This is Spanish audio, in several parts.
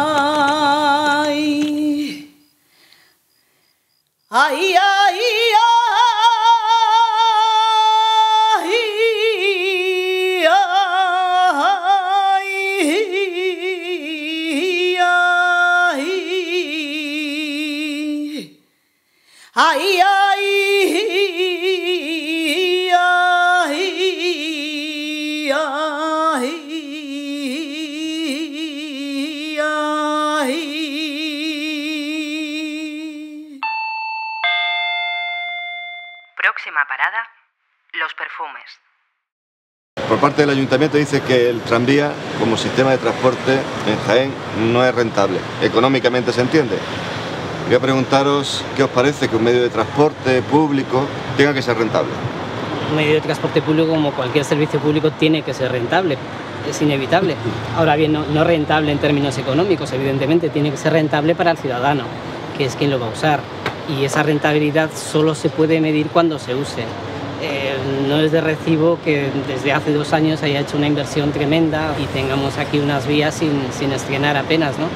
ay, ay, ay, Próxima parada, Los Perfumes. Por parte del ayuntamiento dice que el tranvía como sistema de transporte en Jaén no es rentable. Económicamente se entiende. Voy a preguntaros qué os parece que un medio de transporte público tenga que ser rentable. Un medio de transporte público, como cualquier servicio público, tiene que ser rentable. Es inevitable. Ahora bien, no rentable en términos económicos, evidentemente, tiene que ser rentable para el ciudadano, que es quien lo va a usar. Y esa rentabilidad solo se puede medir cuando se use. No es de recibo que desde hace 2 años haya hecho una inversión tremenda y tengamos aquí unas vías sin estrenar apenas, ¿no?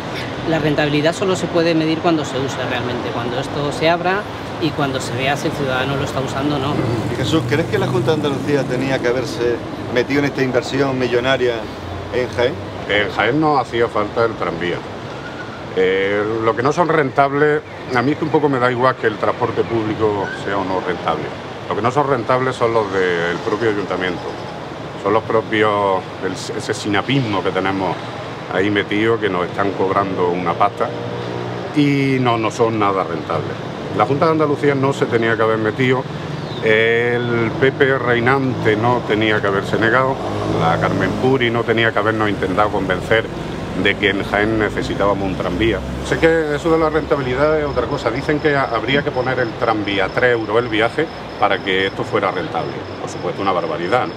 La rentabilidad solo se puede medir cuando se use realmente, cuando esto se abra y cuando se vea si el ciudadano lo está usando o no. Y Jesús, ¿crees que la Junta de Andalucía tenía que haberse metido en esta inversión millonaria en Jaén? En Jaén no hacía falta el tranvía. Lo que no son rentables, a mí que un poco me da igual que el transporte público sea o no rentable. Lo que no son rentables son los del propio ayuntamiento. Son los propios, ese sinapismo que tenemos ahí metido, que nos están cobrando una pasta y no son nada rentables. La Junta de Andalucía no se tenía que haber metido, el PP reinante no tenía que haberse negado, la Carmen Puri no tenía que habernos intentado convencer de que en Jaén necesitábamos un tranvía. Sé que eso de la rentabilidad es otra cosa. Dicen que habría que poner el tranvía a 3 € el viaje para que esto fuera rentable. Por supuesto, una barbaridad, ¿no?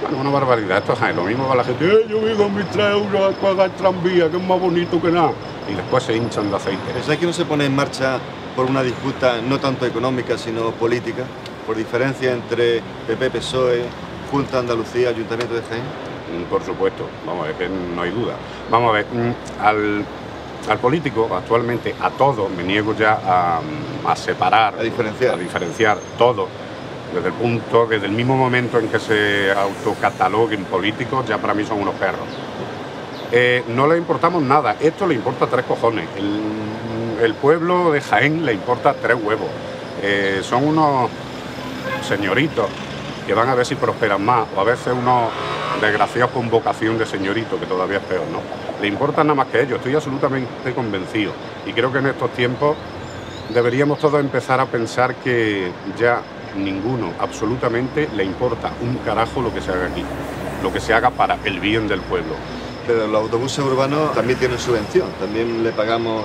Bueno, una barbaridad. Esto es Jaén. Lo mismo va la gente, yo vivo mis 3 € a pagar el tranvía, que es más bonito que nada. Y después se hinchan de aceite. ¿Pensáis que no se pone en marcha por una disputa no tanto económica, sino política? Por diferencia entre PP, PSOE, Junta de Andalucía, Ayuntamiento de Jaén. Por supuesto, vamos a ver, que no hay duda. Vamos a ver, al político actualmente, a todos, me niego ya a separar, a diferenciar todo, desde el mismo momento en que se autocataloguen políticos, ya para mí son unos perros. No le importamos nada, esto le importa 3 cojones, el pueblo de Jaén le importa 3 huevos. Son unos señoritos que van a ver si prosperan más, o a veces unos desgraciados con vocación de señorito, que todavía es peor, ¿no? Le importa nada más que ellos, estoy absolutamente convencido. Y creo que en estos tiempos deberíamos todos empezar a pensar que ya ninguno, absolutamente, le importa un carajo lo que se haga aquí, lo que se haga para el bien del pueblo. Pero los autobuses urbanos también tienen subvención, también le pagamos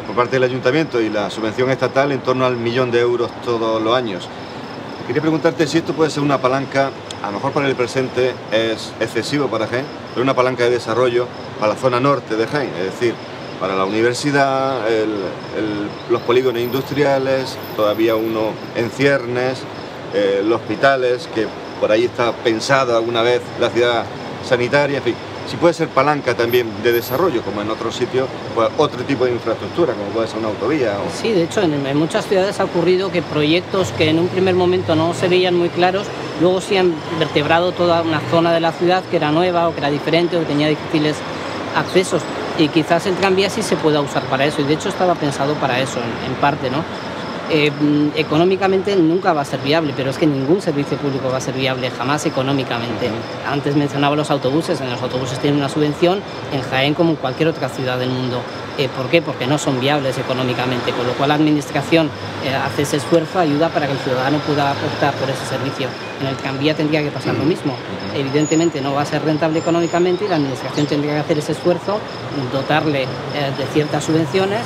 por parte del ayuntamiento y la subvención estatal en torno al 1 millón de euros todos los años. Quería preguntarte si esto puede ser una palanca, a lo mejor para el presente es excesivo para Jaén, pero una palanca de desarrollo para la zona norte de Jaén, es decir, para la universidad, los polígonos industriales, todavía uno en ciernes, los hospitales, que por ahí está pensado alguna vez la ciudad sanitaria, en fin. Si puede ser palanca también de desarrollo, como en otros sitios, pues otro tipo de infraestructura, como puede ser una autovía. Sí, de hecho, en muchas ciudades ha ocurrido que proyectos que en un primer momento no se veían muy claros, luego sí han vertebrado toda una zona de la ciudad que era nueva o que era diferente o que tenía difíciles accesos. Y quizás el tranvía sí se pueda usar para eso, y de hecho estaba pensado para eso, en parte, ¿no? Económicamente nunca va a ser viable, pero es que ningún servicio público va a ser viable jamás económicamente. Antes mencionaba los autobuses, en los autobuses tienen una subvención, en Jaén como en cualquier otra ciudad del mundo. ¿Por qué? Porque no son viables económicamente, con lo cual la administración hace ese esfuerzo, ayuda para que el ciudadano pueda optar por ese servicio. En el tranvía tendría que pasar lo mismo. Evidentemente no va a ser rentable económicamente y la administración tendría que hacer ese esfuerzo, dotarle de ciertas subvenciones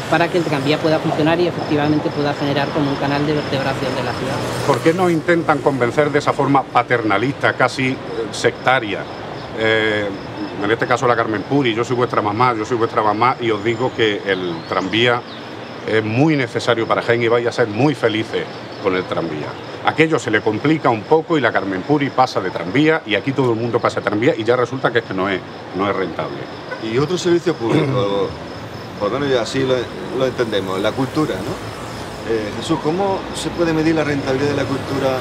para que el tranvía pueda funcionar y efectivamente pueda generar como un canal de vertebración de la ciudad. ¿Por qué no intentan convencer de esa forma paternalista, casi sectaria? En este caso la Carmen Puri, yo soy vuestra mamá y os digo que el tranvía es muy necesario para Jaén y vais a ser muy felices con el tranvía. Aquello se le complica un poco y la Carmen Puri pasa de tranvía y aquí todo el mundo pasa de tranvía y ya resulta que es que no es rentable. Y otro servicio público, por lo menos ya así lo entendemos, la cultura, ¿no? Jesús, ¿cómo se puede medir la rentabilidad de la cultura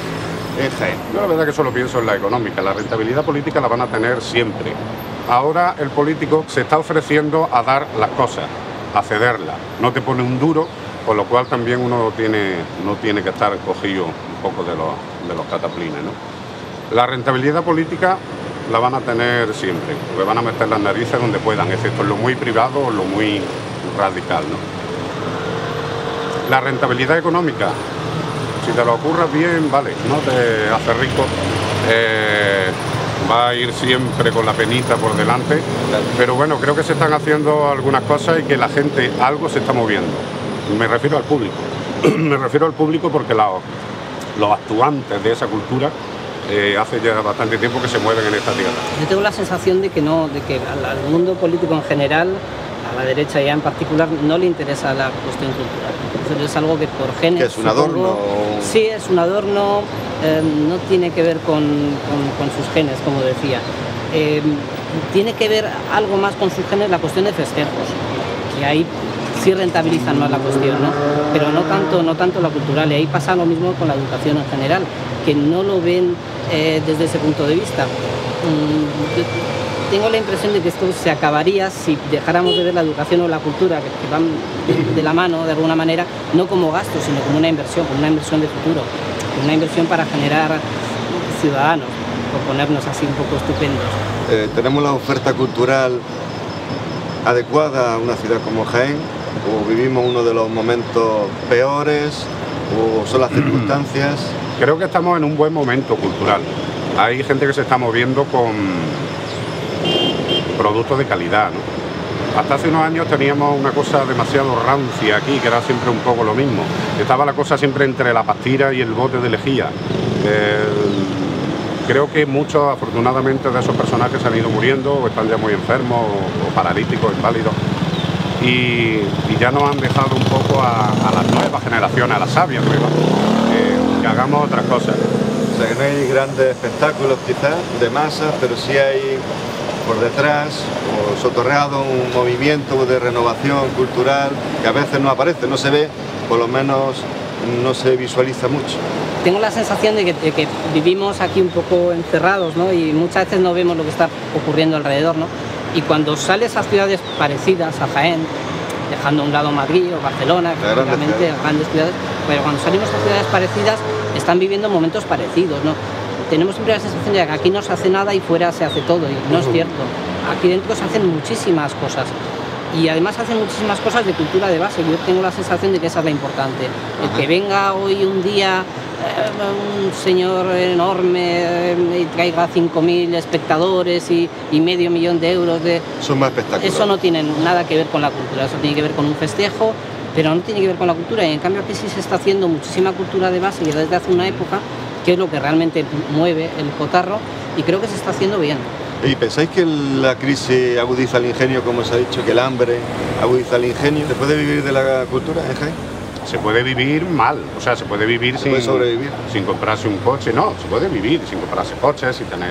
en Jaén? Yo la verdad que solo pienso en la económica, la rentabilidad política la van a tener siempre. Ahora el político se está ofreciendo a dar las cosas, a cederlas, no te pone un duro, con lo cual también uno no tiene que estar cogido un poco de los cataplines, ¿no? La rentabilidad política la van a tener siempre, porque van a meter las narices donde puedan, excepto en lo muy privado o lo muy radical, ¿no? La rentabilidad económica, si te lo ocurras bien, vale, no te hace rico, va a ir siempre con la penita por delante, pero bueno, creo que se están haciendo algunas cosas y que la gente, algo se está moviendo. Me refiero al público, me refiero al público porque los actuantes de esa cultura hace ya bastante tiempo que se mueven en esta tierra. Yo tengo la sensación de que al mundo político en general, a la derecha ya en particular, no le interesa la cuestión cultural. Entonces es algo que por genes... ¿Que es un adorno? Sí, es un adorno, no tiene que ver con sus genes, como decía. Tiene que ver algo más con sus genes la cuestión de festejos, que ahí sí rentabilizan más la cuestión, ¿no? Pero no tanto la cultural, y ahí pasa lo mismo con la educación en general, que no lo ven desde ese punto de vista. Tengo la impresión de que esto se acabaría si dejáramos de ver la educación o la cultura, que van de la mano de alguna manera, no como gasto, sino como una inversión de futuro, una inversión para generar ciudadanos, por ponernos así un poco estupendos. ¿Tenemos la oferta cultural adecuada a una ciudad como Jaén? ¿O vivimos uno de los momentos peores? ¿O son las circunstancias? Creo que estamos en un buen momento cultural. Hay gente que se está moviendo con productos de calidad, ¿no? Hasta hace unos años teníamos una cosa demasiado rancia aquí, que era siempre un poco lo mismo. Estaba la cosa siempre entre la pastilla y el bote de lejía. Creo que muchos, afortunadamente, de esos personajes se han ido muriendo, o están ya muy enfermos, o paralíticos, inválidos. Y ya nos han dejado un poco a las nuevas generaciones, a las sabias nuevas, que hagamos otras cosas. O sea, que no hay grandes espectáculos quizás de masas, pero sí hay por detrás, o sotorreado, un movimiento de renovación cultural que a veces no aparece, no se ve, por lo menos no se visualiza mucho. Tengo la sensación de que vivimos aquí un poco encerrados, ¿no? Y muchas veces no vemos lo que está ocurriendo alrededor, ¿no? Y cuando sales a ciudades parecidas a Jaén, dejando a un lado Madrid o Barcelona, efectivamente, grandes ciudades, pero cuando salimos a ciudades parecidas están viviendo momentos parecidos, ¿no? Tenemos siempre la sensación de que aquí no se hace nada y fuera se hace todo, y no es cierto. Aquí dentro se hacen muchísimas cosas. Y además hacen muchísimas cosas de cultura de base. Yo tengo la sensación de que esa es la importante. El que venga hoy un día un señor enorme y traiga 5.000 espectadores y medio millón de euros de... Son más espectáculos. Eso no tiene nada que ver con la cultura, eso tiene que ver con un festejo, pero no tiene que ver con la cultura. Y en cambio aquí sí se está haciendo muchísima cultura de base, y desde hace una época, que es lo que realmente mueve el cotarro, y creo que se está haciendo bien. ¿Y pensáis que la crisis agudiza el ingenio, como se ha dicho, que el hambre agudiza el ingenio? ¿Se puede vivir de la cultura en Jaén? Se puede vivir mal, o sea, se puede vivir sin comprarse un coche, no, se puede vivir sin comprarse coches, sin tener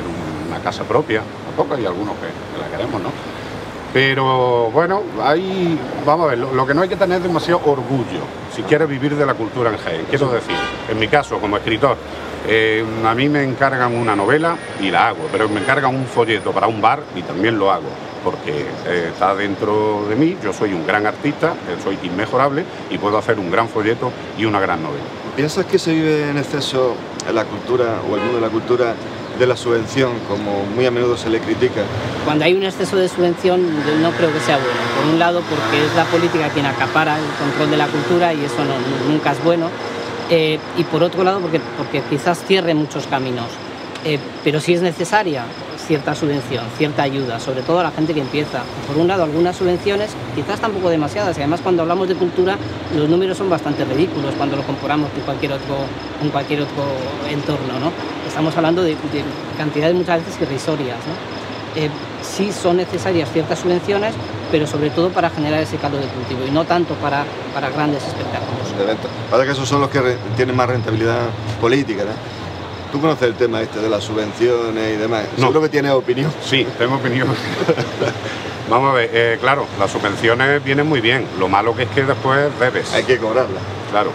una casa propia, tampoco hay algunos que la queremos, ¿no? Pero bueno, ahí, vamos a ver, lo que no hay que tener es demasiado orgullo si quieres vivir de la cultura en Jaén. Quiero decir, en mi caso, como escritor, a mí me encargan una novela y la hago, pero me encargan un folleto para un bar y también lo hago, porque está dentro de mí, yo soy un gran artista, soy inmejorable y puedo hacer un gran folleto y una gran novela. ¿Piensas que se vive en exceso la cultura o el mundo de la cultura de la subvención, como muy a menudo se le critica? Cuando hay un exceso de subvención no creo que sea bueno. Por un lado porque es la política quien acapara el control de la cultura y eso nunca es bueno. Y por otro lado porque quizás cierre muchos caminos. Pero sí es necesaria cierta subvención, cierta ayuda, sobre todo a la gente que empieza. Por un lado, algunas subvenciones, quizás tampoco demasiadas, y además cuando hablamos de cultura los números son bastante ridículos cuando lo comparamos con cualquier otro entorno, ¿no? Estamos hablando de cantidades muchas veces irrisorias, ¿no? Sí son necesarias ciertas subvenciones, pero sobre todo para generar ese caldo de cultivo y no tanto para grandes espectáculos. Para que esos son los que tienen más rentabilidad política, ¿no? ¿Tú conoces el tema este de las subvenciones y demás? No. Seguro que tienes opinión. Sí, tengo opinión. Vamos a ver, claro, las subvenciones vienen muy bien, lo malo que es que después debes. Hay que cobrarla. Claro,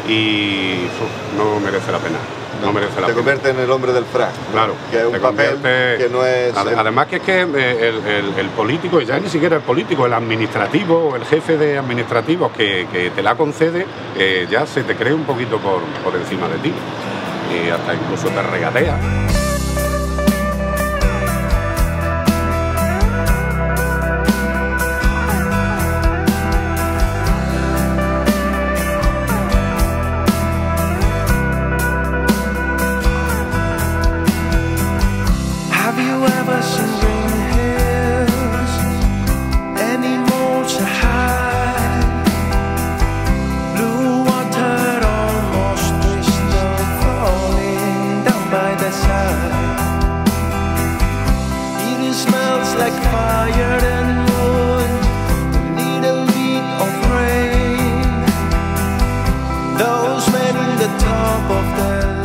y no merece la pena. No merece la Te pena. convierte en el hombre del frac. Claro, que es un papel que no es... Además que es que el político, ya ni siquiera el político, el administrativo, el jefe de administrativos que te la concede, ya se te cree un poquito por encima de ti. Y hasta incluso te regatea. Those men in the top of the